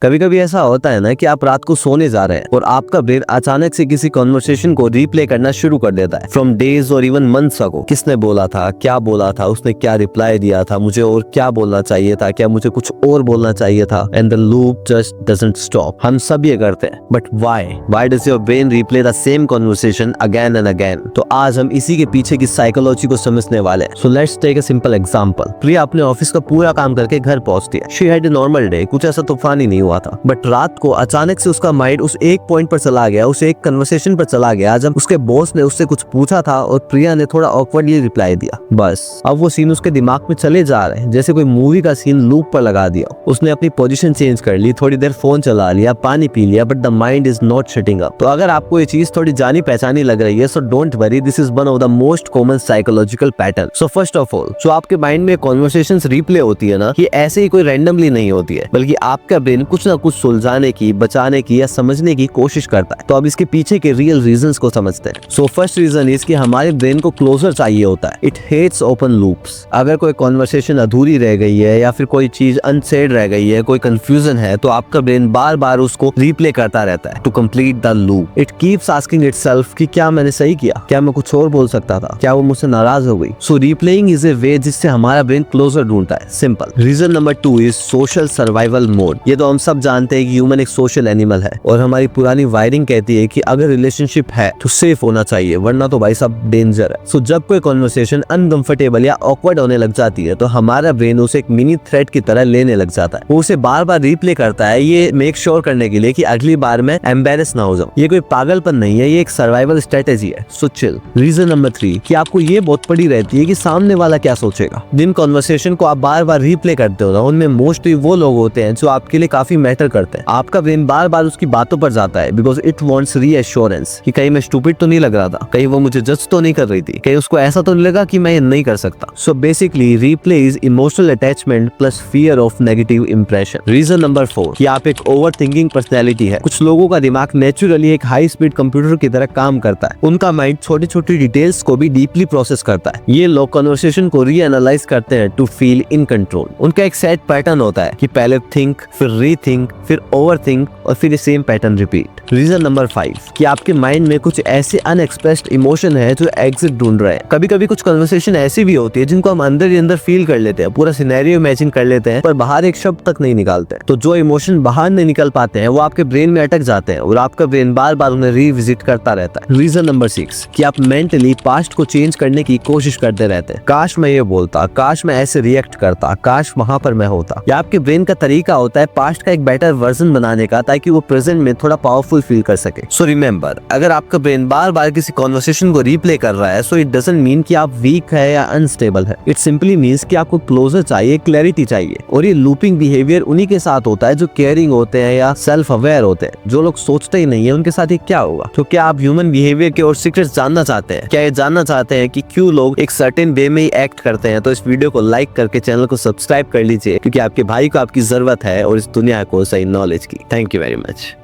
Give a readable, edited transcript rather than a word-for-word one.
कभी कभी ऐसा होता है ना कि आप रात को सोने जा रहे हैं और आपका ब्रेन अचानक से किसी कॉन्वर्सेशन को रीप्ले करना शुरू कर देता है फ्रॉम डेज और इवन मंथ्स अगो। किसने बोला था, क्या बोला था, उसने क्या रिप्लाई दिया था, मुझे और क्या बोलना चाहिए था, क्या मुझे कुछ और बोलना चाहिए था, and the loop just doesn't stop. हम सब ये करते हैं, but why does your brain replay the same conversation again and again? तो आज हम इसी के पीछे की साइकोलॉजी को समझने वाले हैं। So let's take a simple example. Priya अपने ऑफिस का पूरा काम करके घर पहुंचती है। She had a normal day, कुछ ऐसा तूफान ही नहीं हुआ था, बट रात को अचानक से उसका माइंड उस एक पॉइंट पर चला गया, उस एक कन्वर्सेशन पर चला गया जब उसके बॉस ने उससे कुछ पूछा था और प्रिया ने थोड़ा ऑकवर्डली रिप्लाई दिया। बस अब वो सीन उसके दिमाग में चले जा रहे हैं, जैसे कोई मूवी का सीन लूप पर लगा दिया। उसने अपनी पोजीशन चेंज कर ली, थोड़ी देर फोन चला लिया, पानी पी लिया, but the mind is not shutting up. तो अगर आपको ये चीज थोड़ी जानी पहचानी लग रही है, so don't worry, this is one of the most common psychological pattern. So first of all, जो आपके माइंड में कॉन्वर्सेशंस रिप्ले होती है ना, ये ऐसे ही कोई रैंडमली नहीं होती है, बल्कि आपका ब्रेन कुछ ना कुछ सुलझाने की, बचाने की या समझने की कोशिश करता है। तो अब इसके पीछे के रियल रीजंस को समझते हैं। सो फर्स्ट रीजन इज कि हमारे ब्रेन को क्लोजर चाहिए होता है। It hates open loops. अगर कोई कॉन्वर्सेशन अधूरी रह गई है या फिर कोई चीज अनसेड रह गई है, कोई कंफ्यूजन है, तो आपका ब्रेन बार बार उसको रिप्ले करता रहता है to complete the loop. It keeps asking itself कि क्या मैंने सही किया, क्या मैं कुछ और बोल सकता था, क्या वो मुझसे नाराज हो गई। सो रिप्लेइंग इज ए वे जिससे हमारा ब्रेन क्लोजर ढूंढता है। Simple. Reason number 2 is social survival mode. ये तो हम सब जानते हैं कि ह्यूमन एक सोशल एनिमल है और हमारी पुरानी वायरिंग कहती है कि अगर रिलेशनशिप है तो सेफ होना चाहिए, वरना तो भाई सब डेंजर है। सो जब कोई कॉन्वर्सेशन अनकंफर्टेबल या ऑकवर्ड होने लग जाती है तो हमारा ब्रेन उसे एक मिनी थ्रेट की तरह लेने लग जाता है। वो उसे बार बार रिप्ले करता है, ये मेक श्योर करने के लिए कि अगली बार मैं एम्बेरस ना हो जाऊं। ये कोई पागलपन नहीं है, ये एक सर्वाइवल स्ट्रेटेजी है। So chill. रीजन नंबर 3 कि आपको ये बहुत पड़ी रहती है कि सामने वाला क्या सोचेगा। जिन कॉन्वर्सेशन को आप बार बार रिप्ले करते हो ना, उनमें मोस्टली वो लोग होते हैं जो आपके लिए काफी मैटर करते हैं। आपका ब्रेन बार बार उसकी बातों पर जाता है बिकॉज इट वांट्स रीएश्योरेंस कि कहीं मैं स्टूपिड तो नहीं लग रहा था, कहीं वो मुझे जज तो नहीं कर रही थी, कहीं उसको ऐसा तो नहीं लगा कि मैं ये नहीं कर सकता। So basically replay is emotional attachment plus fear of negative impression. Reason number 4 कि आप एक ओवर थिंकिंग पर्सनैलिटी है। कुछ लोगों का दिमाग नेचुरली एक हाई स्पीड कंप्यूटर की तरह काम करता है। उनका माइंड छोटी छोटी डिटेल्स को भी डीपली प्रोसेस करता है। ये लोग कन्वर्सेशन को रीएनालाइज करते हैं टू फील इन कंट्रोल। उनका एक सेट पैटर्न होता है कि पहले थिंक, फिर रीथिंक, फिर ओवर थिंक और फिर same pattern repeat. Reason number 5 कि आपके माइंड में कुछ ऐसे अनएक्सप्रेस्ड इमोशन है जो एग्जिट ढूंढ रहे हैं। कभी कभी कुछ कन्वर्सेशन ऐसी भी होती है जिनको हम अंदर ही अंदर फील कर लेते हैं, पूरा सिनेरियो इमेजिन कर लेते हैं, पर बाहर एक शब्द तक नहीं निकालते। तो जो इमोशन बाहर नहीं निकल पाते हैं वो आपके ब्रेन में अटक जाते हैं और आपका ब्रेन बार बार उन्हें रिविजिट करता रहता है। रीजन नंबर 6 कि आप मेंटली पास्ट को चेंज करने की कोशिश करते रहते हैं। काश मैं ये बोलता, काश मैं ऐसे रिएक्ट करता, काश वहां पर मैं होता। या आपके ब्रेन का तरीका होता है पास्ट का एक बेटर वर्जन बनाने का, ताकि वो प्रेजेंट में थोड़ा पावरफुल फील कर सके। सो रिमेंबर, अगर आपका ब्रेन बार बार किसी कॉन्वर्सेशन को रीप्ले कर रहा है, सो इट डजंट मीन कि आप वीक है या अनस्टेबल है। इट सिंपली मीन्स कि आपको क्लोजर चाहिए, क्लैरिटी चाहिए। और ये लूपिंग बिहेवियर उन्हीं के साथ होता है जो केयरिंग होते हैं या सेल्फ अवेयर होते हैं। जो लोग सोचते ही नहीं है उनके साथ ये क्या होगा। तो क्या आप ह्यूमन बिहेवियर के और सीक्रेट्स जानना चाहते हैं? क्या ये जानना चाहते हैं कि क्यों लोग एक सर्टेन वे में ही एक्ट करते हैं? तो इस वीडियो को लाइक करके चैनल को सब्सक्राइब कर लीजिए, क्योंकि आपके भाई को आपकी जरूरत है और इस दुनिया को सही नॉलेज की। Thank you very much.